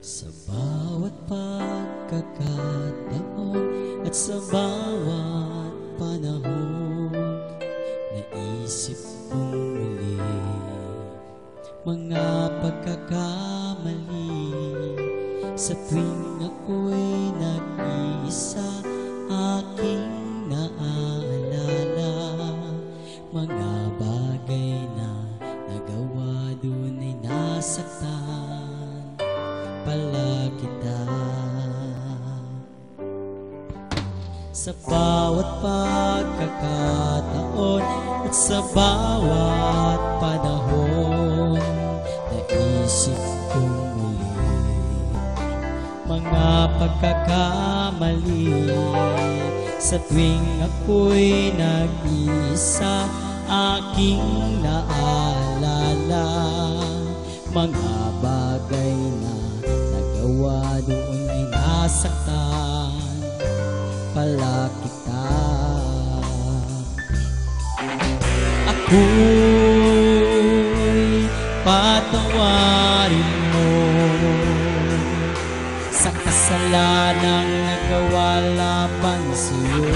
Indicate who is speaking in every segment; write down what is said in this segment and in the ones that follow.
Speaker 1: Sa bawat pagkakataon at sa bawat panahon, naisip kong muli mga pagkakamali. Sa tuwing ako'y nag-iisa, aking naaalala mga bagay na nagawa, dun ay nasaktan pala kita. Sa bawat pagkakataon at sa bawat panahon, naisip kong muli mga pagkakamali. Sa tuwing ako'y nag-iisa, aking naalala mga bagay na nagawa, doon ay nasaktan pala kita. Ako'y patawarin mo sa kasalanang nagawa laban sa'yo.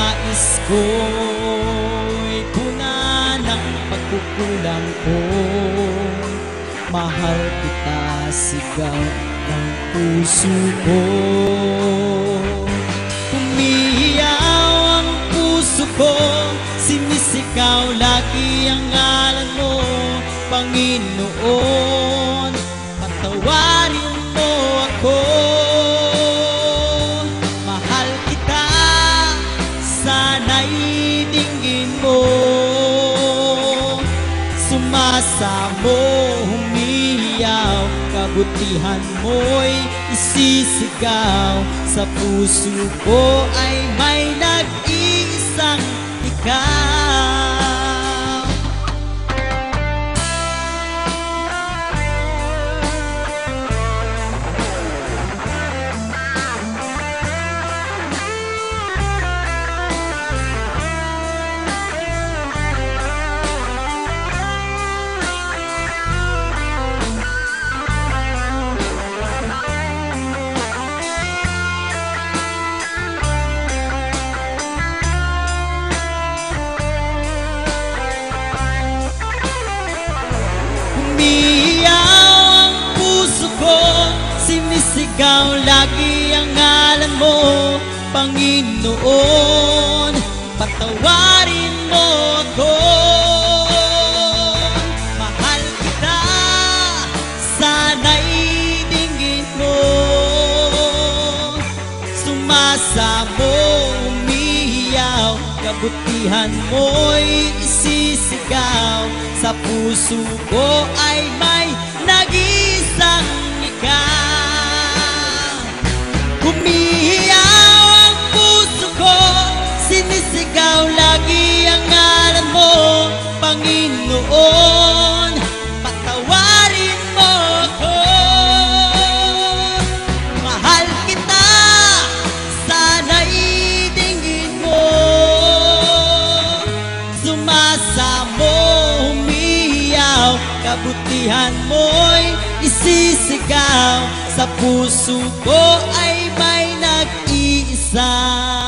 Speaker 1: Nais ko'y punan ang pagkukulang ko. Mahal kita, sigaw ng puso ko. Umiiyaw ang puso ko, sinisigaw lagi ang ngalan mo. Panginoon, patawarin mo ako. Mahal kita, sana'y dinggin mo. Sumasamo, humiyaw, kabutihan mo'y isisigaw. Sa puso ko ay may nag-iisang ikaw. Sinisigaw lagi ang ngalan mo. Panginoon, patawarin mo ako. Mahal kita, sana'y dinggin mo. Sumasamo, umiiyaw, kabutihan mo'y isisigaw. Sa puso ko ay may nag-iisang ikaw. Umiiyaw ang puso ko, sinisigaw lagi ang ngalan mo. Panginoon, patawarin mo ako. Mahal kita, sana'y dinggin mo. Sumasamo, umiiyaw, kabutihan mo'y isisigaw. Sa puso ko ay may nag-iisa.